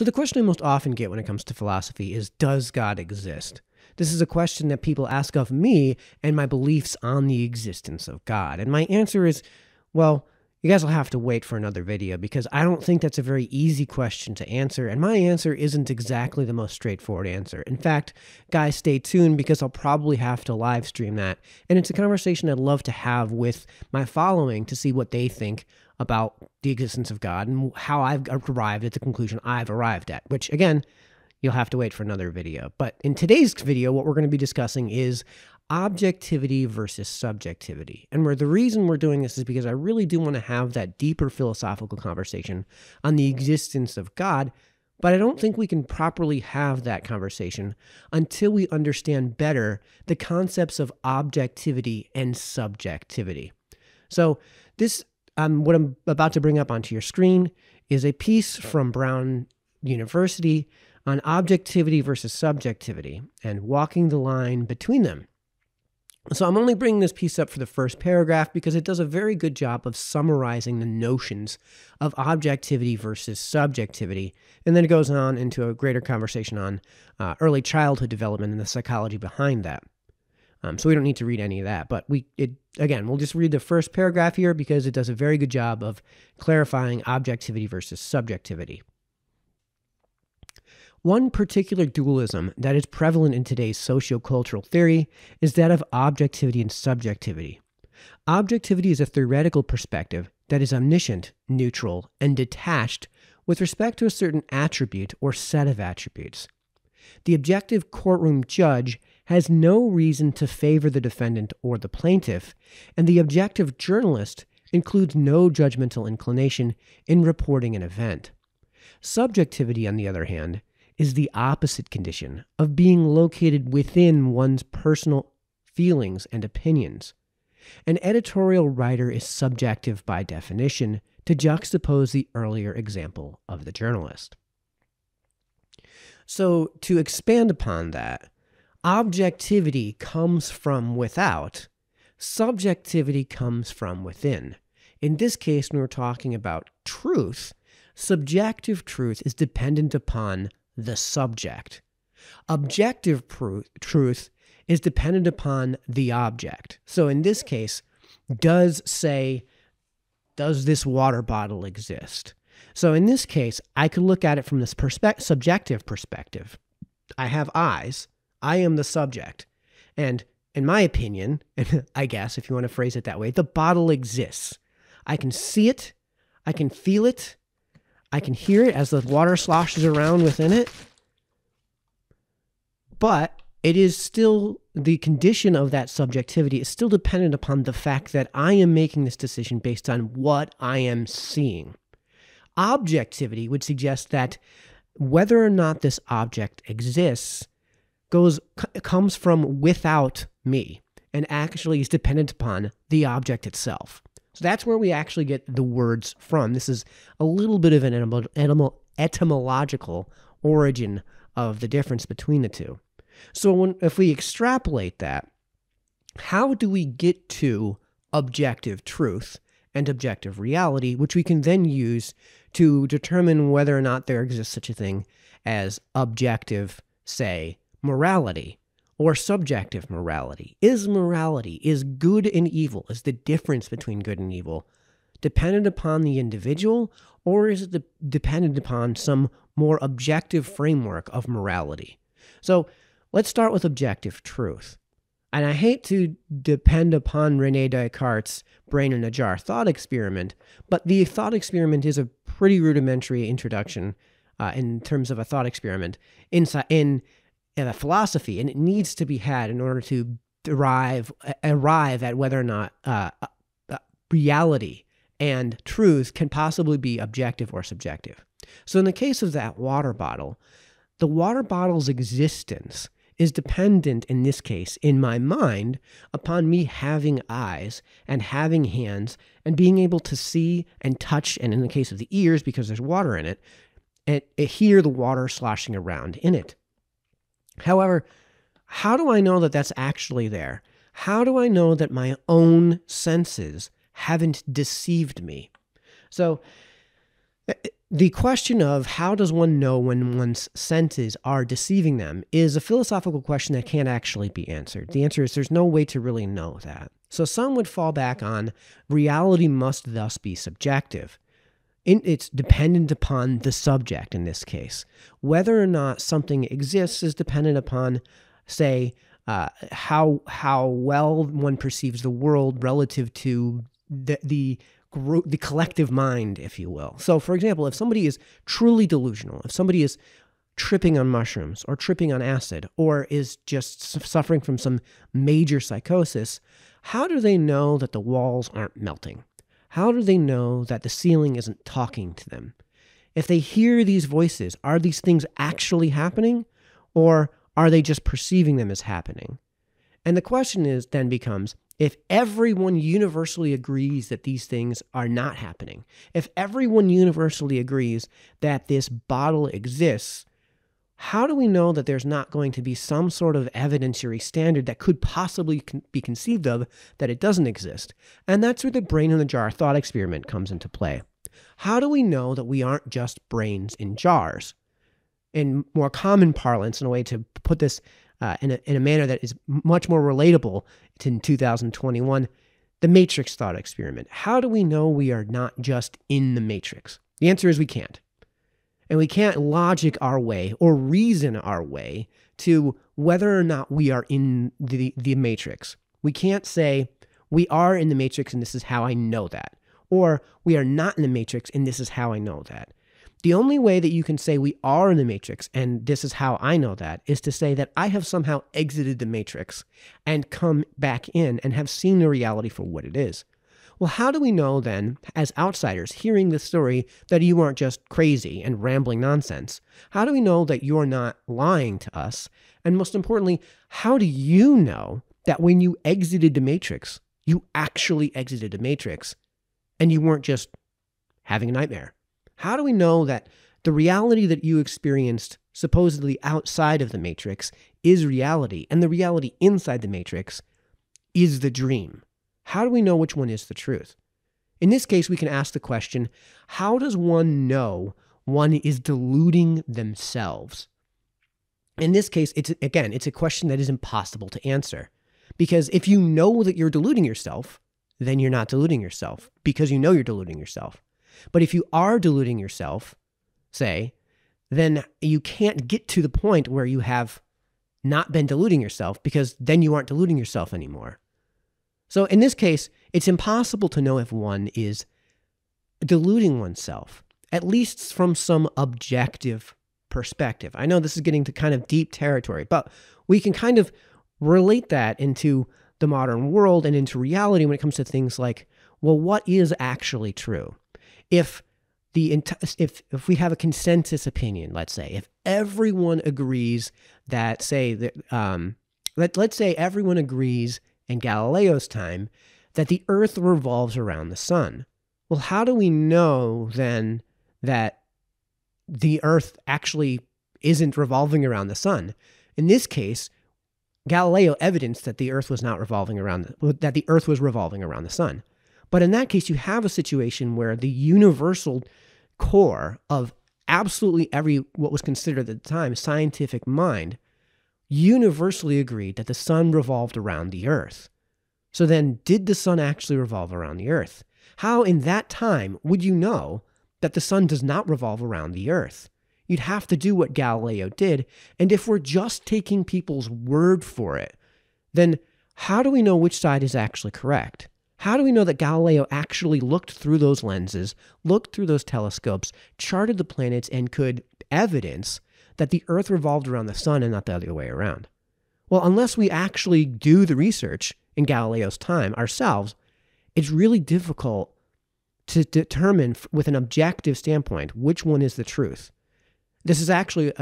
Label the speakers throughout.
Speaker 1: So the question I most often get when it comes to philosophy is, does God exist? This is a question that people ask of me and my beliefs on the existence of God. And my answer is, well, you guys will have to wait for another video because I don't think that's a very easy question to answer, and my answer isn't exactly the most straightforward answer. In fact, guys, stay tuned because I'll probably have to live stream that, and it's a conversation I'd love to have with my following to see what they think about the existence of God and how I've arrived at the conclusion I've arrived at, which, again, you'll have to wait for another video. But in today's video, what we're going to be discussing is objectivity versus subjectivity. And the reason we're doing this is because I really do want to have that deeper philosophical conversation on the existence of God, but I don't think we can properly have that conversation until we understand better the concepts of objectivity and subjectivity. So this, what I'm about to bring up onto your screen is a piece from Brown University on objectivity versus subjectivity and walking the line between them. So I'm only bringing this piece up for the first paragraph because it does a very good job of summarizing the notions of objectivity versus subjectivity, and then it goes on into a greater conversation on early childhood development and the psychology behind that. So we don't need to read any of that, but again, we'll just read the first paragraph here because it does a very good job of clarifying objectivity versus subjectivity. One particular dualism that is prevalent in today's sociocultural theory is that of objectivity and subjectivity. Objectivity is a theoretical perspective that is omniscient, neutral, and detached with respect to a certain attribute or set of attributes. The objective courtroom judge has no reason to favor the defendant or the plaintiff, and the objective journalist includes no judgmental inclination in reporting an event. Subjectivity, on the other hand, is the opposite condition of being located within one's personal feelings and opinions. An editorial writer is subjective by definition, to juxtapose the earlier example of the journalist. So, to expand upon that, objectivity comes from without, subjectivity comes from within. In this case, when we're talking about truth, subjective truth is dependent upon the subject. Objective truth is dependent upon the object. So in this case, does this water bottle exist? So in this case, I could look at it from this subjective perspective. I have eyes. I am the subject. And in my opinion, and I guess if you want to phrase it that way, the bottle exists. I can see it. I can feel it. I can hear it as the water sloshes around within it, but it is still, the condition of that subjectivity is still dependent upon the fact that I am making this decision based on what I am seeing. Objectivity would suggest that whether or not this object exists comes from without me and actually is dependent upon the object itself. So that's where we actually get the words from. This is a little bit of an etymological origin of the difference between the two. So if we extrapolate that, how do we get to objective truth and objective reality, which we can then use to determine whether or not there exists such a thing as objective, say, morality? Or subjective morality. Is good and evil, is the difference between good and evil dependent upon the individual, or is it dependent upon some more objective framework of morality? So let's start with objective truth. And I hate to depend upon René Descartes' brain in a jar thought experiment, but the thought experiment is a pretty rudimentary introduction in terms of a thought experiment in a philosophy, and it needs to be had in order to arrive at whether or not reality and truth can possibly be objective or subjective. So in the case of that water bottle, the water bottle's existence is dependent, in this case, in my mind, upon me having eyes and having hands and being able to see and touch, and in the case of the ears, because there's water in it, and hear the water sloshing around in it. However, how do I know that that's actually there? How do I know that my own senses haven't deceived me? So The question of how does one know when one's senses are deceiving them is a philosophical question that can't actually be answered. The answer is there's no way to really know that. So some would fall back on reality must thus be subjective. It's dependent upon the subject in this case. Whether or not something exists is dependent upon, say, how well one perceives the world relative to the collective mind, if you will. So, for example, if somebody is truly delusional, if somebody is tripping on mushrooms or tripping on acid or is just suffering from some major psychosis, how do they know that the walls aren't melting? How do they know that the ceiling isn't talking to them? If they hear these voices, are these things actually happening, or are they just perceiving them as happening? And the question then becomes, if everyone universally agrees that these things are not happening, if everyone universally agrees that this bottle exists, how do we know that there's not going to be some sort of evidentiary standard that could possibly be conceived of that it doesn't exist? And that's where the brain in the jar thought experiment comes into play. How do we know that we aren't just brains in jars? In more common parlance, in a way to put this in a manner that is much more relatable to 2021, the Matrix thought experiment. How do we know we are not just in the Matrix? The answer is we can't. And we can't logic our way or reason our way to whether or not we are in the Matrix. We can't say, we are in the Matrix and this is how I know that. Or we are not in the Matrix and this is how I know that. The only way that you can say we are in the Matrix and this is how I know that is to say that I have somehow exited the Matrix and come back in and have seen the reality for what it is. Well, how do we know then, as outsiders hearing this story, that you aren't just crazy and rambling nonsense? How do we know that you're not lying to us? And most importantly, how do you know that when you exited the Matrix, you actually exited the Matrix and you weren't just having a nightmare? How do we know that the reality that you experienced supposedly outside of the Matrix is reality, and the reality inside the Matrix is the dream? How do we know which one is the truth? In this case, we can ask the question, how does one know one is deluding themselves? In this case, it's a question that is impossible to answer. Because if you know that you're deluding yourself, then you're not deluding yourself because you know you're deluding yourself. But if you are deluding yourself, say, then you can't get to the point where you have not been deluding yourself because then you aren't deluding yourself anymore. So in this case, it's impossible to know if one is deluding oneself, at least from some objective perspective. I know this is getting to kind of deep territory, but we can kind of relate that into the modern world and into reality when it comes to things like, well, what is actually true? If we have a consensus opinion, let's say, if everyone agrees that, say, let's say everyone agrees in Galileo's time that the Earth revolves around the sun. Well, how do we know then that the Earth actually isn't revolving around the sun? In this case, Galileo evidenced that the Earth was not revolving around that the Earth was revolving around the sun. But in that case, you have a situation where the universal core of absolutely what was considered at the time scientific mind universally agreed that the sun revolved around the Earth. So then, did the sun actually revolve around the Earth? How in that time would you know that the sun does not revolve around the Earth? You'd have to do what Galileo did, and if we're just taking people's word for it, then how do we know which side is actually correct? How do we know that Galileo actually looked through those lenses, looked through those telescopes, charted the planets, and could evidence that the Earth revolved around the sun and not the other way around? Well, unless we actually do the research in Galileo's time ourselves, it's really difficult to determine with an objective standpoint which one is the truth. This is actually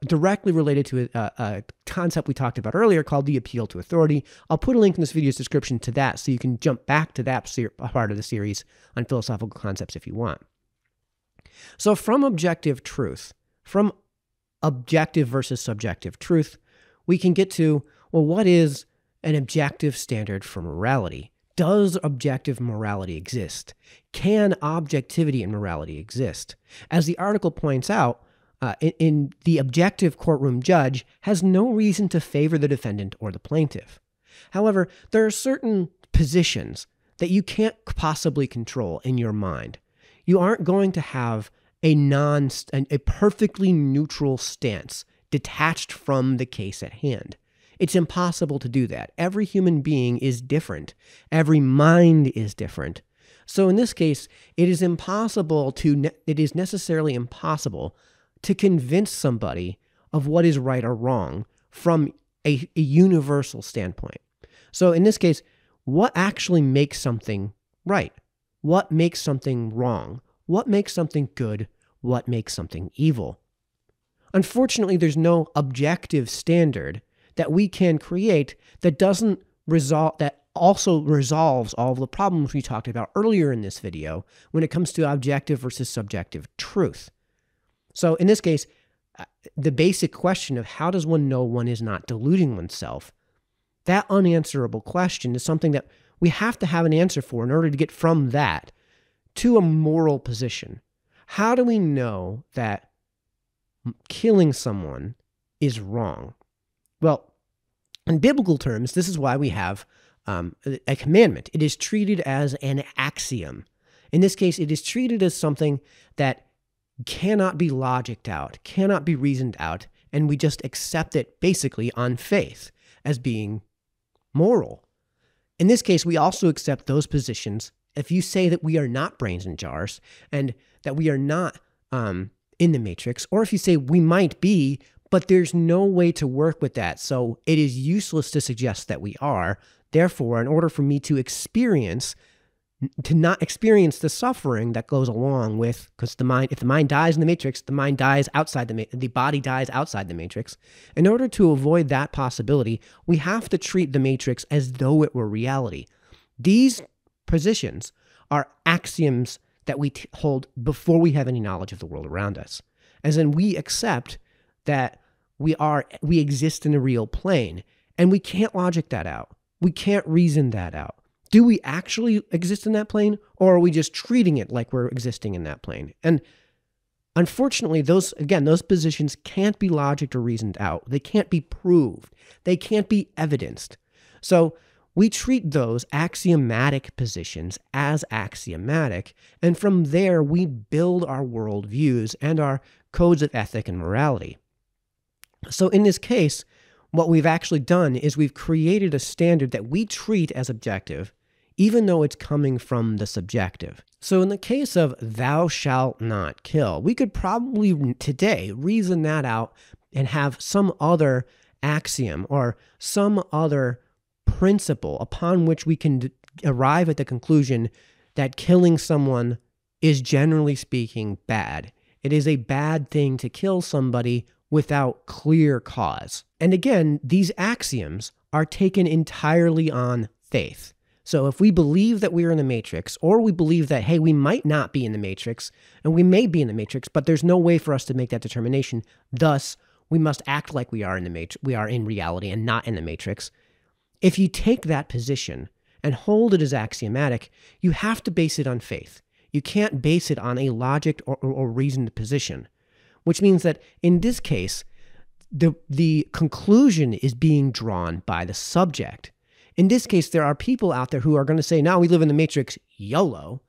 Speaker 1: directly related to a concept we talked about earlier called the appeal to authority. I'll put a link in this video's description to that so you can jump back to that part of the series on philosophical concepts if you want. So from objective truth, from objective versus subjective truth, we can get to, well, what is an objective standard for morality? Does objective morality exist? Can objectivity and morality exist? As the article points out, in the objective courtroom judge has no reason to favor the defendant or the plaintiff. However, there are certain positions that you can't possibly control in your mind. You aren't going to have a perfectly neutral stance detached from the case at hand. It's impossible to do that. Every human being is different. Every mind is different. So in this case, it is necessarily impossible to convince somebody of what is right or wrong from a universal standpoint. So in this case, what actually makes something right? What makes something wrong? What makes something good? What makes something evil? Unfortunately, there's no objective standard that we can create that also resolves all of the problems we talked about earlier in this video when it comes to objective versus subjective truth. So in this case, the basic question of how does one know one is not deluding oneself, that unanswerable question is something that we have to have an answer for in order to get from that to a moral position. How do we know that killing someone is wrong? Well, in biblical terms, this is why we have a commandment. It is treated as an axiom. In this case, it is treated as something that cannot be logicked out, cannot be reasoned out, and we just accept it basically on faith as being moral. In this case, we also accept those positions. If you say that we are not brains in jars and that we are not in the matrix, or if you say we might be, but there's no way to work with that, so it is useless to suggest that we are. Therefore, in order for me to not experience the suffering that goes along with, because if the mind dies in the matrix, the mind dies outside the body dies outside the matrix. In order to avoid that possibility, we have to treat the matrix as though it were reality. These positions are axioms that we hold before we have any knowledge of the world around us. As in, we accept that we exist in a real plane, and we can't logic that out. We can't reason that out. Do we actually exist in that plane, or are we just treating it like we're existing in that plane? And unfortunately, those positions can't be logicked or reasoned out. They can't be proved. They can't be evidenced. So we treat those axiomatic positions as axiomatic, and from there we build our worldviews and our codes of ethic and morality. So in this case, what we've actually done is we've created a standard that we treat as objective, even though it's coming from the subjective. So in the case of thou shalt not kill, we could probably today reason that out and have some other axiom or some other principle upon which we can arrive at the conclusion that killing someone is, generally speaking, bad. It is a bad thing to kill somebody without clear cause. And again, these axioms are taken entirely on faith. So if we believe that we're in the matrix, or we believe that, hey, we might not be in the matrix, and we may be in the matrix, but there's no way for us to make that determination, thus we must act like we are in the matrix, we are in reality and not in the matrix. If you take that position and hold it as axiomatic, you have to base it on faith. You can't base it on a logic or reasoned position, which means that in this case, the conclusion is being drawn by the subject. In this case, there are people out there who are going to say, no, we live in the matrix, YOLO.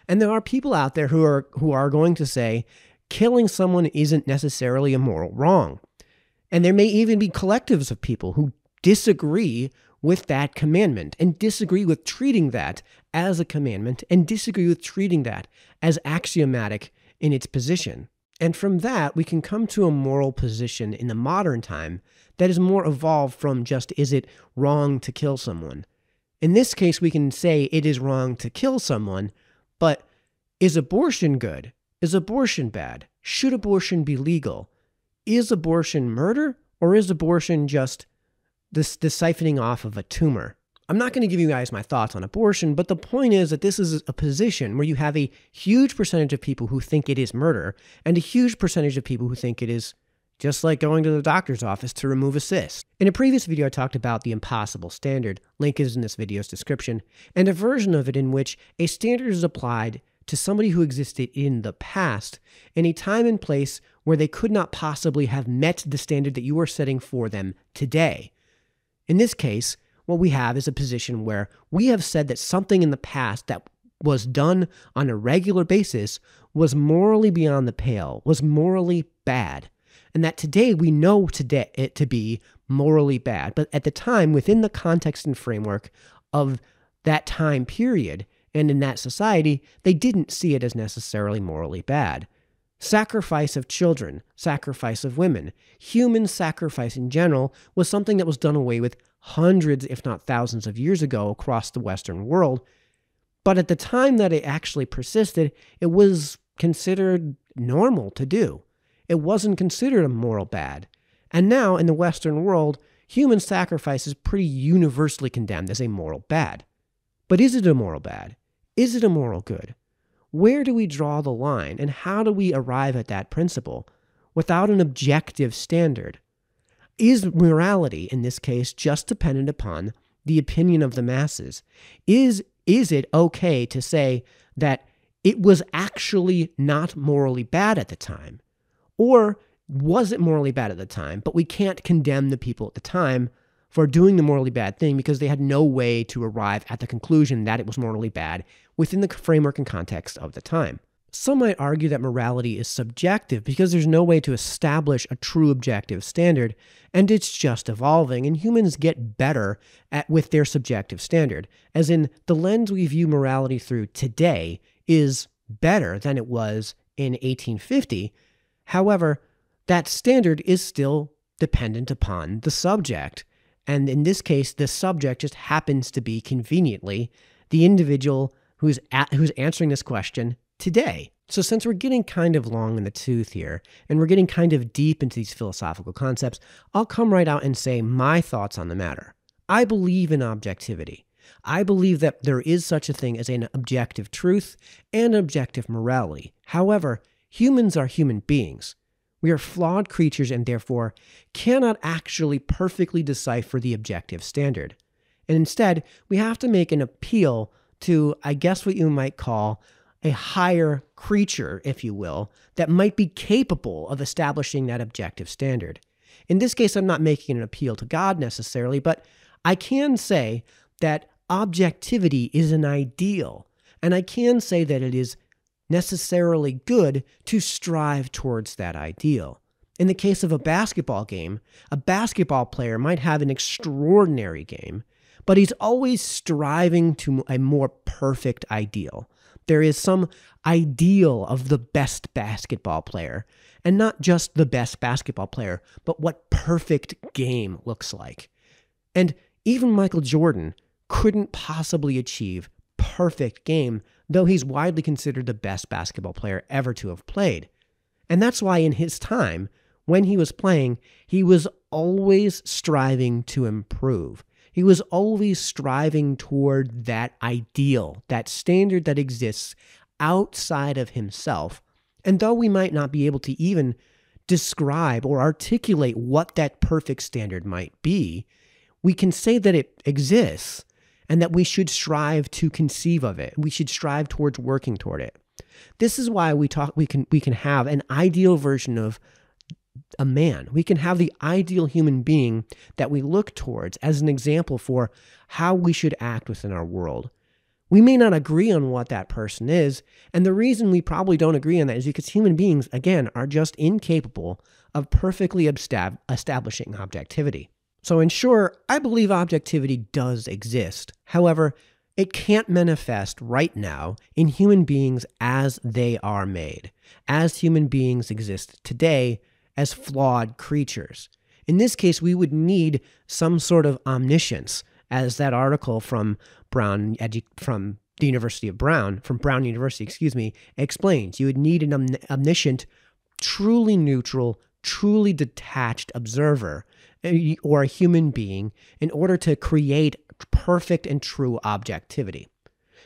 Speaker 1: And there are people out there who are going to say, killing someone isn't necessarily a moral wrong. And there may even be collectives of people who disagree with that commandment and disagree with treating that as a commandment and disagree with treating that as axiomatic in its position. And from that, we can come to a moral position in the modern time that is more evolved from just, is it wrong to kill someone? In this case, we can say it is wrong to kill someone, but is abortion good? Is abortion bad? Should abortion be legal? Is abortion murder, or is abortion just the siphoning off of a tumor? I'm not going to give you guys my thoughts on abortion, but the point is that this is a position where you have a huge percentage of people who think it is murder and a huge percentage of people who think it is just like going to the doctor's office to remove a cyst. In a previous video, I talked about the impossible standard. Link is in this video's description, and a version of it in which a standard is applied to somebody who existed in the past in a time and place where they could not possibly have met the standard that you are setting for them today. In this case, what we have is a position where we have said that something in the past that was done on a regular basis was morally beyond the pale, was morally bad, and that today we know it to be morally bad. But at the time, within the context and framework of that time period and in that society, they didn't see it as necessarily morally bad. Sacrifice of children, sacrifice of women, human sacrifice in general was something that was done away with hundreds, if not thousands of years ago across the Western world. But at the time that it actually persisted, it was considered normal to do. It wasn't considered a moral bad. And now in the Western world, human sacrifice is pretty universally condemned as a moral bad. But is it a moral bad? Is it a moral good? Where do we draw the line, and how do we arrive at that principle without an objective standard? Is morality, in this case, just dependent upon the opinion of the masses? Is it okay to say that it was actually not morally bad at the time? Or was it morally bad at the time, but we can't condemn the people at the time for doing the morally bad thing because they had no way to arrive at the conclusion that it was morally bad within the framework and context of the time? Some might argue that morality is subjective because there's no way to establish a true objective standard, and it's just evolving, and humans get better with their subjective standard, as in the lens we view morality through today is better than it was in 1850. However, that standard is still dependent upon the subject, and in this case, the subject just happens to be conveniently the individual who's answering this question today. So since we're getting kind of long in the tooth here, and we're getting kind of deep into these philosophical concepts, I'll come right out and say my thoughts on the matter. I believe in objectivity. I believe that there is such a thing as an objective truth and objective morality. However, humans are human beings. We are flawed creatures and therefore cannot actually perfectly decipher the objective standard. And instead, we have to make an appeal to, I guess what you might call, a higher creature, if you will, that might be capable of establishing that objective standard. In this case, I'm not making an appeal to God necessarily, but I can say that objectivity is an ideal, and I can say that it is necessarily good to strive towards that ideal. In the case of a basketball game, a basketball player might have an extraordinary game, but he's always striving to a more perfect ideal. There is some ideal of the best basketball player, and not just the best basketball player, but what perfect game looks like. And even Michael Jordan couldn't possibly achieve perfect game, though he's widely considered the best basketball player ever to have played. And that's why in his time, when he was playing, he was always striving to improve. He was always striving toward that ideal, that standard that exists outside of himself. And though we might not be able to even describe or articulate what that perfect standard might be, we can say that it exists and that we should strive to conceive of it. We should strive towards working toward it. This is why we can have an ideal version of a man. We can have the ideal human being that we look towards as an example for how we should act within our world. We may not agree on what that person is, and the reason we probably don't agree on that is because human beings, again, are just incapable of perfectly establishing objectivity. So in short, I believe objectivity does exist. However, it can't manifest right now in human beings as they are made, as human beings exist today as flawed creatures. In this case, we would need some sort of omniscience, as that article from Brown University explains. You would need an omniscient, truly neutral, truly detached observer, or a human being, in order to create perfect and true objectivity.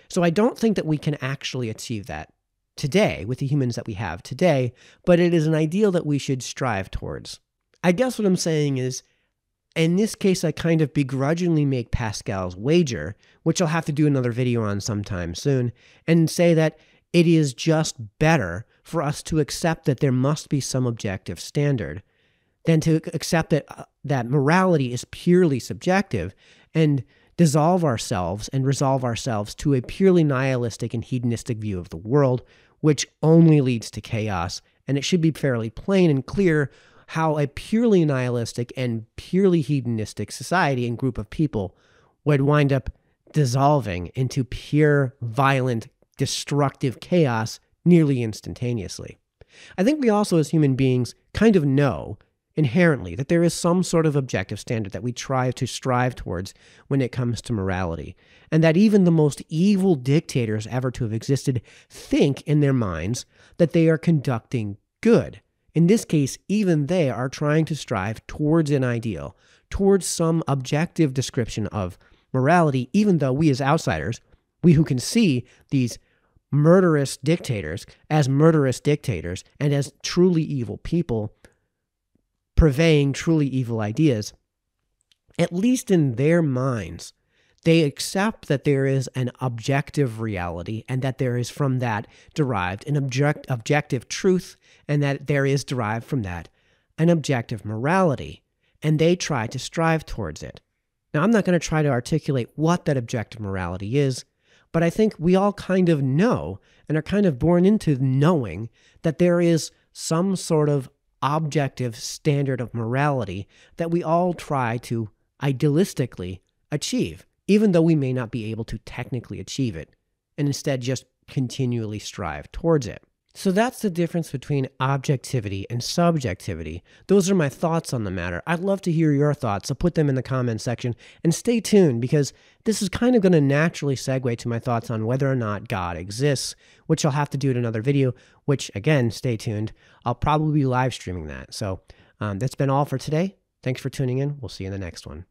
Speaker 1: So I don't think that we can actually achieve that today with the humans that we have today, but it is an ideal that we should strive towards. I guess what I'm saying is, in this case, I kind of begrudgingly make Pascal's wager, which I'll have to do another video on sometime soon, and say that it is just better for us to accept that there must be some objective standard than to accept that morality is purely subjective and dissolve ourselves and resolve ourselves to a purely nihilistic and hedonistic view of the world, which only leads to chaos. And it should be fairly plain and clear how a purely nihilistic and purely hedonistic society and group of people would wind up dissolving into pure, violent, destructive chaos nearly instantaneously. I think we also, as human beings, kind of know inherently that there is some sort of objective standard that we try to strive towards when it comes to morality, and that even the most evil dictators ever to have existed think in their minds that they are conducting good. In this case, even they are trying to strive towards an ideal, towards some objective description of morality, even though we as outsiders, we who can see these murderous dictators as murderous dictators and as truly evil people purveying truly evil ideas, at least in their minds, they accept that there is an objective reality and that there is from that derived an objective truth, and that there is derived from that an objective morality, and they try to strive towards it. Now, I'm not going to try to articulate what that objective morality is, but I think we all kind of know and are kind of born into knowing that there is some sort of objective standard of morality that we all try to idealistically achieve, even though we may not be able to technically achieve it, and instead just continually strive towards it. So that's the difference between objectivity and subjectivity. Those are my thoughts on the matter. I'd love to hear your thoughts, so put them in the comment section, and stay tuned because this is kind of going to naturally segue to my thoughts on whether or not God exists, which I'll have to do in another video, which, again, stay tuned. I'll probably be live streaming that. So that's been all for today. Thanks for tuning in. We'll see you in the next one.